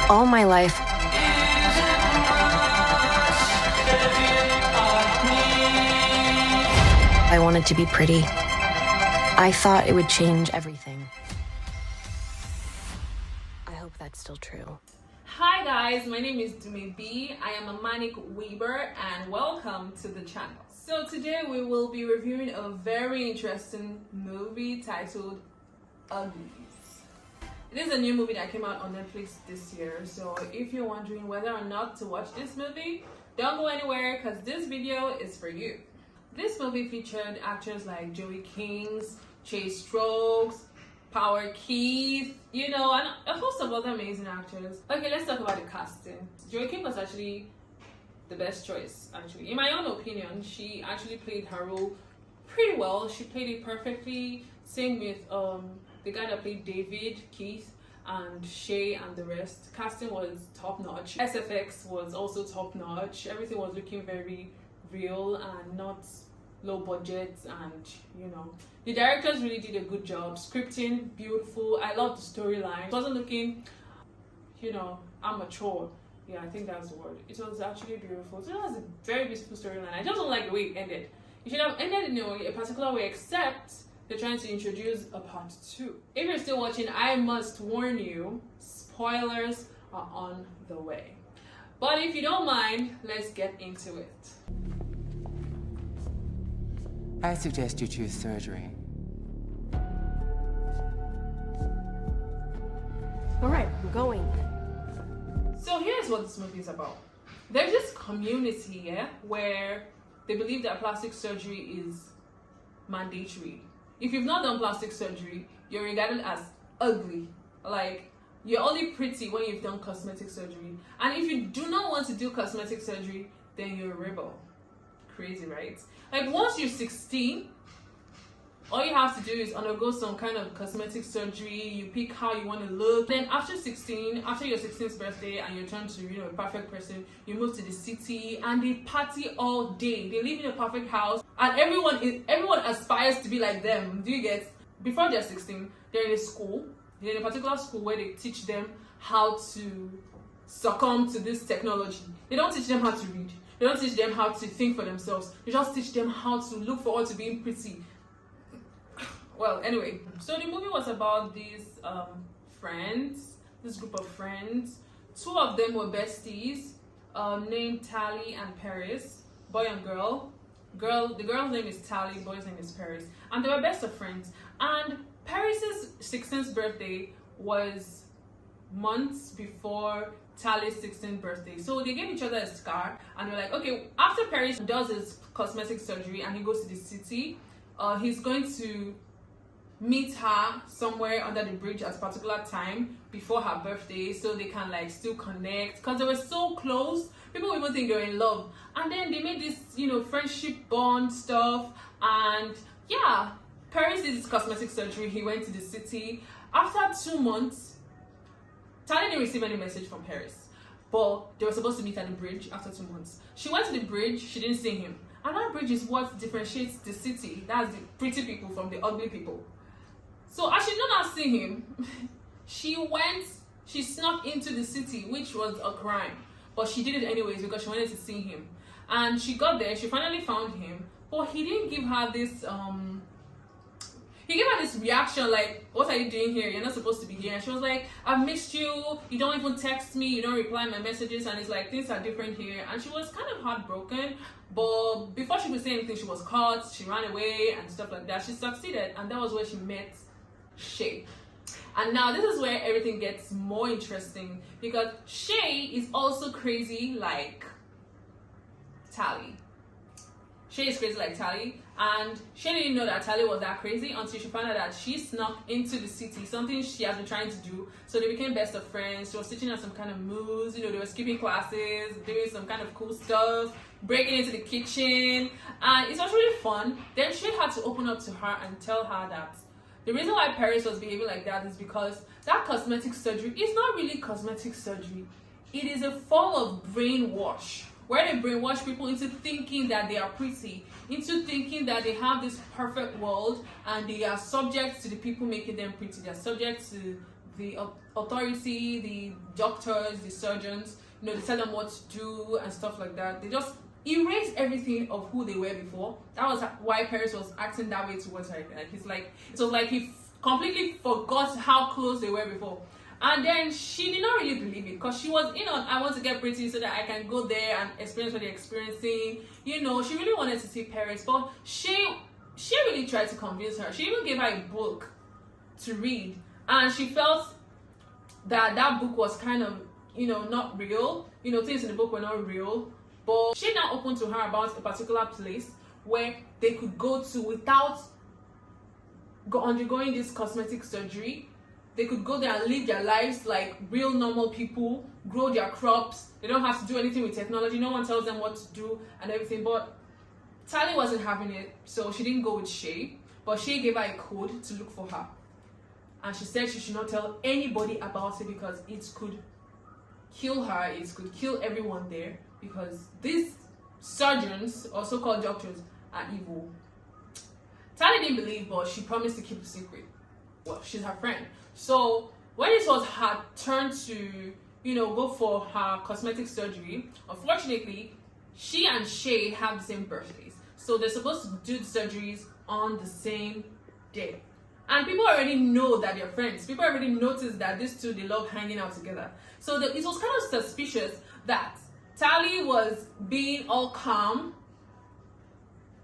All my life, I wanted to be pretty. I thought it would change everything. I hope that's still true. Hi guys, my name is Dume B. I am a manic weaver and welcome to the channel. So today we will be reviewing a very interesting movie titled Uglies. It is a new movie that came out on Netflix this year, so if you're wondering whether or not to watch this movie, don't go anywhere because this video is for you. This movie featured actors like Joey Kings, Chase Strokes, Power Keith, and a host of other amazing actors. Okay, let's talk about the casting. Joey King was actually the best choice, actually. In my own opinion, she actually played her role pretty well. She played it perfectly. Same with the guy that played David, Keith, and Shay and the rest. Casting was top notch. SFX was also top notch. Everything was looking very real and not low budget, and the directors really did a good job. Scripting beautiful. I love the storyline. It wasn't looking amateur. Yeah, I think that's the word. It was actually beautiful. So it was a very beautiful storyline. I just don't like the way it ended. It should have ended in a particular way, except they're trying to introduce a part 2. If you're still watching, I must warn you, spoilers are on the way. But if you don't mind, let's get into it. I suggest you choose surgery. All right, I'm going. So here's what this movie is about. There's this community where they believe that plastic surgery is mandatory. If you've not done plastic surgery, you're regarded as ugly. Like, you're only pretty when you've done cosmetic surgery. And if you do not want to do cosmetic surgery, then you're a rebel. Crazy, right? Like, once you're 16, all you have to do is undergo some kind of cosmetic surgery. You pick how you want to look. Then after 16, after your 16th birthday and you turn to a perfect person, you move to the city and they party all day. They live in a perfect house and everyone aspires to be like them. Do you get? Before they're 16, they're in a school. They're in a particular school where they teach them how to succumb to this technology. They don't teach them how to read. They don't teach them how to think for themselves. They just teach them how to look forward to being pretty. Well, anyway, so the movie was about these friends, this group of friends. 2 of them were besties, named Tally and Paris, boy and girl. The girl's name is Tally, boy's name is Paris, and they were best of friends. And Paris's 16th birthday was months before Tally's 16th birthday, so they gave each other a scar, and they're like, okay, after Paris does his cosmetic surgery and he goes to the city, he's going to meet her somewhere under the bridge at a particular time before her birthday, so they can still connect, because they were so close. People even think they're in love. And then they made this friendship bond stuff. And yeah, Paris did his cosmetic surgery. He went to the city. After 2 months, Tally didn't receive any message from Paris, but they were supposed to meet at the bridge after 2 months. She went to the bridge. She didn't see him, and that bridge is what differentiates the city. That's the pretty people from the ugly people. So as she did not see him, she snuck into the city, which was a crime. But she did it anyways because she wanted to see him. And she got there, she finally found him, but he didn't give her this, he gave her this reaction like, what are you doing here? You're not supposed to be here. And she was like, I've missed you. You don't even text me. You don't reply my messages. And it's like, things are different here. And she was kind of heartbroken. But before she could say anything, she was caught. She ran away and stuff like that. She succeeded. And that was where she met Shay. And now this is where everything gets more interesting, because Shay is also crazy like Tally. Shay is crazy like Tally, and Shay didn't know that Tally was that crazy until she found out that she snuck into the city, something she has been trying to do. So they became best of friends. She was teaching her some kind of moves, they were skipping classes, doing some kind of cool stuff, breaking into the kitchen, and it was really fun. Then Shay had to open up to her and tell her that the reason why Paris was behaving like that is because that cosmetic surgery is not really cosmetic surgery. It is a form of brainwash, where they brainwash people into thinking that they are pretty, into thinking that they have this perfect world and they are subject to the people making them pretty. They're subject to the authority, the doctors, the surgeons, you know, they tell them what to do and stuff like that. They just erase everything of who they were before. That was why Paris was acting that way towards her. Like it's like it was like he completely forgot how close they were before. And then she did not really believe it because she was, you know, I want to get pretty so that I can go there and experience what they're experiencing. You know, she really wanted to see Paris, but she really tried to convince her. She even gave her a book to read, and she felt that that book was kind of, you know, not real. You know, things in the book were not real. But she now opened to her about a particular place where they could go to without undergoing this cosmetic surgery. They could go there and live their lives like real normal people, grow their crops. They don't have to do anything with technology. No one tells them what to do and everything. But Tally wasn't having it, so she didn't go with Shay. But Shay gave her a code to look for her. And she said she should not tell anybody about it because it could kill her. It could kill everyone there because these surgeons, or so-called doctors, are evil. Tally didn't believe, but she promised to keep the secret. Well, she's her friend. So when it was her turn to, you know, go for her cosmetic surgery, unfortunately, she and Shay have the same birthdays. So they're supposed to do the surgeries on the same day. And people already know that they're friends. People already noticed that these two, they love hanging out together. So it was kind of suspicious that Tally was being all calm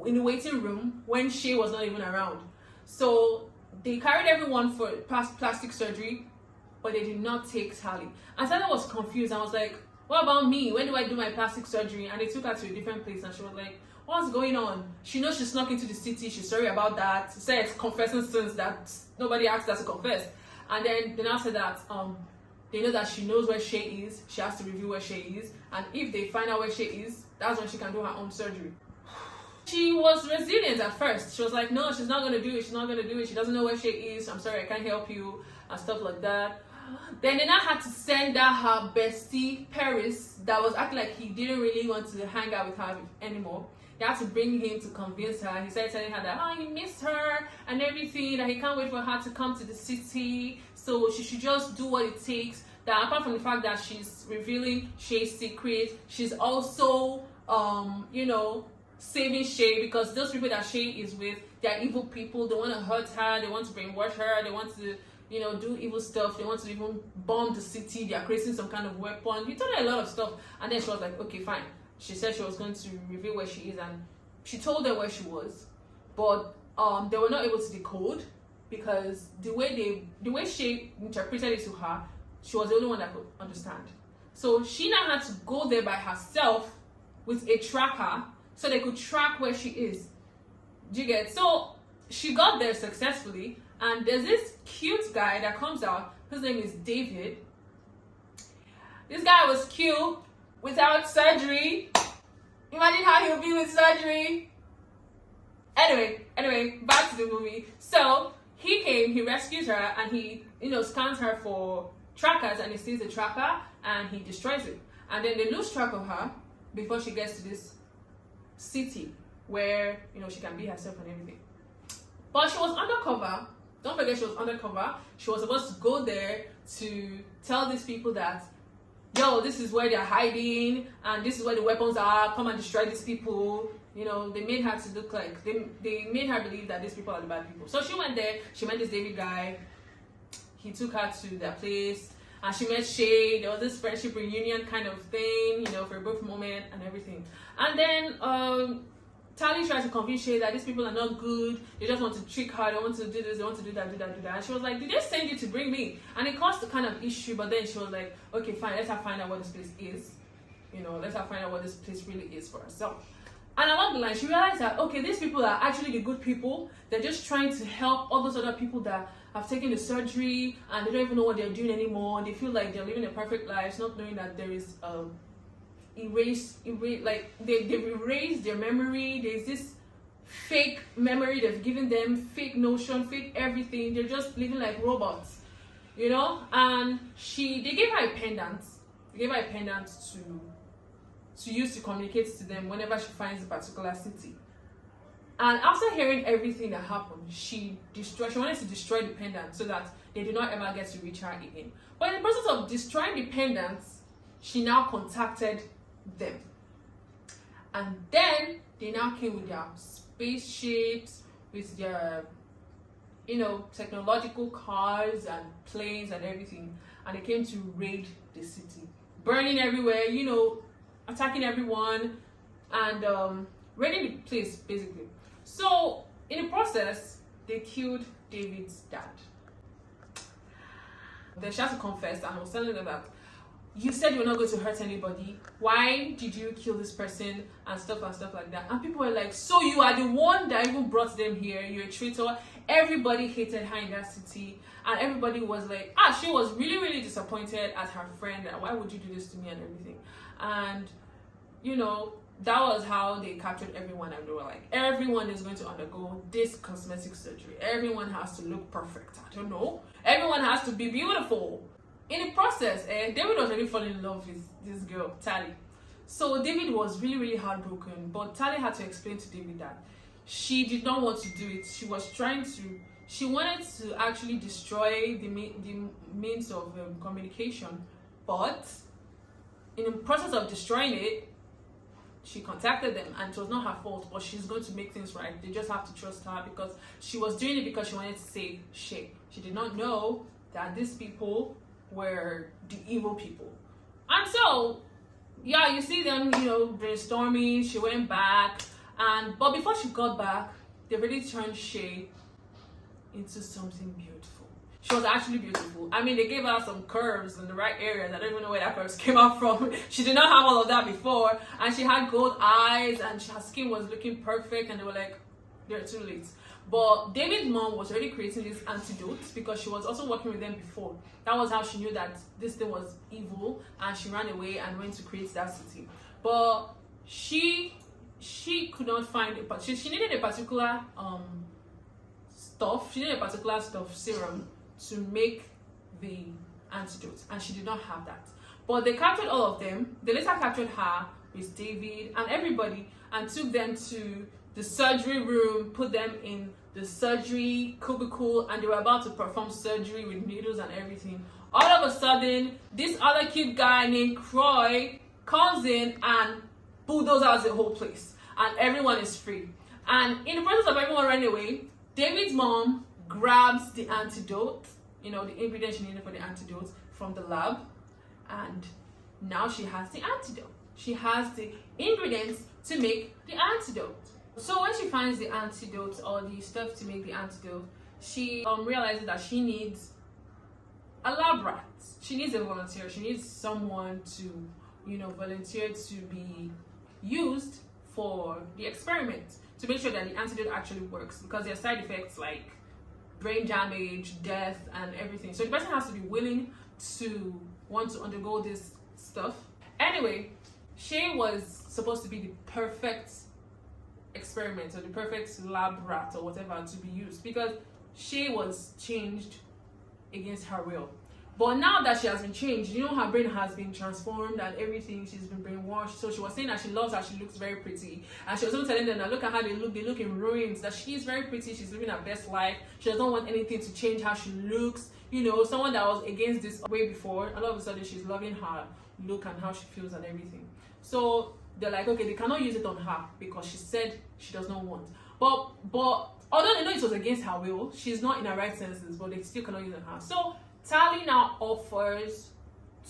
in the waiting room when Shay was not even around. So they carried everyone for plastic surgery, but they did not take Tally. And Tally was confused. I was like, what about me? When do I do my plastic surgery? And they took her to a different place, and she was like, what's going on? She knows she snuck into the city. She's sorry about that. She said confessing sins that nobody asked her to confess. And then they now said that they know that she knows where Shay is. She has to reveal where Shay is. And if they find out where Shay is, that's when she can do her own surgery. She was resilient at first. She was like, no, she's not going to do it. She's not going to do it. She doesn't know where Shay is. I'm sorry, I can't help you. And stuff like that. Then they now had to send out her bestie, Paris, that was acting like he didn't really want to hang out with her anymore. They had to bring him to convince her. He started telling her that, he missed her and everything, that he can't wait for her to come to the city. So she should just do what it takes. That apart from the fact that she's revealing Shay's secret, she's also, you know, saving Shay, because those people that Shay is with, they're evil people. They want to hurt her. They want to brainwash her. They want to, you know, do evil stuff. They want to even bomb the city. They are creating some kind of weapon. He told her a lot of stuff. And then she was like, okay, fine. She said she was going to reveal where she is, and she told them where she was, but they were not able to decode, because the way Shay interpreted it to her, she was the only one that could understand. So she now had to go there by herself with a tracker so they could track where she is. Do you get? So she got there successfully, and there's this cute guy that comes out. His name is David. This guy was cute without surgery. Imagine how he'll be with surgery. Anyway, back to the movie. So he came, he rescues her, and he, you know, scans her for trackers, and he sees the tracker and he destroys it. And then they lose track of her before she gets to this city where, you know, she can be herself and everything. But she was undercover. Don't forget, she was undercover. She was supposed to go there to tell these people that, yo, this is where they're hiding, and this is where the weapons are. Come and destroy these people. You know, they made her to look like, they made her believe that these people are the bad people. So she went there. She met this David guy. He took her to their place, and she met Shay. There was this friendship reunion kind of thing, you know, for a brief moment and everything. And then Tally tried to convince Shay that these people are not good. They just want to trick her. They want to do this. They want to do that. And she was like, did they send you to bring me? And it caused a kind of issue. But then she was like, okay, fine. Let her find out what this place is. You know, let her find out what this place really is for herself. And along the line, she realized that, okay, these people are actually the good people. They're just trying to help all those other people that have taken the surgery and they don't even know what they're doing anymore. They feel like they're living a perfect life, not knowing that there is like they've erased their memory. There's this fake memory they've given them, fake notion, fake everything. They're just living like robots, you know. And they gave her a pendant. They gave her a pendant to use to communicate to them whenever she finds a particular city. And after hearing everything that happened, she wanted to destroy the pendant so that they did not ever get to reach her again. But in the process of destroying the pendants, she now contacted them. And then they now came with their spaceships, with their, technological cars and planes and everything. And they came to raid the city, burning everywhere, attacking everyone, and raiding the place, basically. So, in the process, they killed David's dad. Then she had to confess, and I was telling them that, you said you were not going to hurt anybody. Why did you kill this person? And stuff like that. And people were like, so you are the one that even brought them here. You're a traitor. Everybody hated her in that city. And everybody was like, she was really, really disappointed at her friend. Why would you do this to me and everything? And, that was how they captured everyone. And they were like, everyone is going to undergo this cosmetic surgery. Everyone has to look perfect. I don't know. Everyone has to be beautiful. In the process, David was really falling in love with this girl, Tally. So David was really, really heartbroken. But Tally had to explain to David that she did not want to do it. She wanted to actually destroy the means of communication. But in the process of destroying it, she contacted them, and it was not her fault, but she's going to make things right. They just have to trust her, because she was doing it because she wanted to save Shay. She did not know that these people were the evil people. And so, you see them, brainstorming. She went back, but before she got back, they really turned Shay into something beautiful. She was actually beautiful. I mean, they gave her some curves in the right areas. I don't even know where that curves came out from. She did not have all of that before. And she had gold eyes, and her skin was looking perfect. And they were like, they're too late. But David's mom was already creating these antidotes, because she was also working with them before. That was how she knew that this thing was evil, and she ran away and went to create that city. But she could not find it, but she needed a particular serum to make the antidote, and she did not have that. But they captured all of them. They later captured her with David and everybody, and took them to the surgery room, put them in the surgery cubicle, and they were about to perform surgery with needles and everything. All of a sudden, this other cute guy named Croy comes in and bulldozes the whole place, and everyone is free. And in the process of everyone running away, David's mom grabs the antidote, the ingredients she needed for the antidote from the lab, and now she has the antidote. She has the ingredients to make the antidote. So when she finds the antidote, or the stuff to make the antidote, she realizes that she needs a lab rat. She needs a volunteer. She needs someone to, volunteer to be used for the experiment, to make sure that the antidote actually works, because there are side effects like brain damage, death, and everything. So the person has to be willing to want to undergo this stuff. Anyway, Shay was supposed to be the perfect experiment, or the perfect lab rat, or whatever, to be used, because Shay was changed against her will. But now that she has been changed, her brain has been transformed and everything. She's been brainwashed. So she was saying that she loves her. She looks very pretty. And she was also telling them that look at how they look. They look in ruins. That she is very pretty. She's living her best life. She doesn't want anything to change how she looks. Someone that was against this way before, all of a sudden she's loving her look and how she feels and everything. So they're like, okay, they cannot use it on her because she said she does not want. But although they know it was against her will, she's not in her right senses, but they still cannot use it on her. So Tally now offers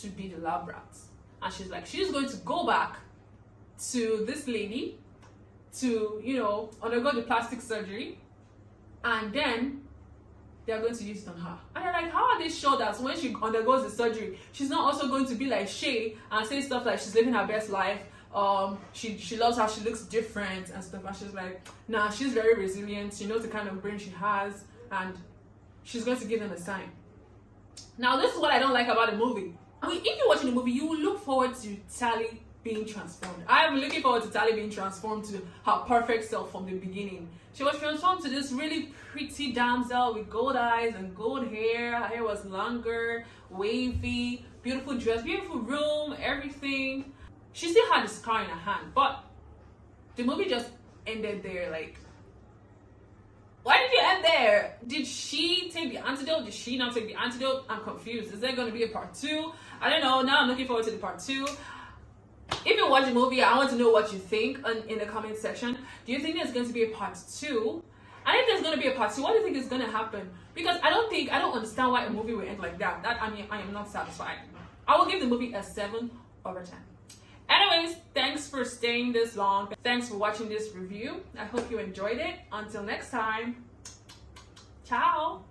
to be the lab rat, and she's like, she's going to go back to this lady to undergo the plastic surgery, and then they're going to use it on her. And they're like, how are they sure that when she undergoes the surgery, she's not also going to be like Shay and say stuff like she's living her best life, she loves how she looks different and stuff? And she's like, nah, she's very resilient. She knows the kind of brain she has, and she's going to give them a sign. Now, this is what I don't like about the movie. If you're watching the movie, you will look forward to Tally being transformed. I am looking forward to Tally being transformed to her perfect self from the beginning. She was transformed to this really pretty damsel with gold eyes and gold hair. Her hair was longer, wavy, beautiful dress, beautiful room, everything. She still had the scar in her hand, but the movie just ended there. Like, Why did you end there? Did she take the antidote? Did she not take the antidote? I'm confused. Is there going to be a part 2? I don't know. Now I'm looking forward to the part 2. If you watch the movie, I want to know what you think in the comment section. Do you think there's going to be a part 2? And if there's going to be a part 2, what do you think is going to happen? Because I don't understand why a movie will end like that. I am not satisfied. I will give the movie a 7 over 10. Anyways, thanks for staying this long. Thanks for watching this review. I hope you enjoyed it. Until next time, ciao.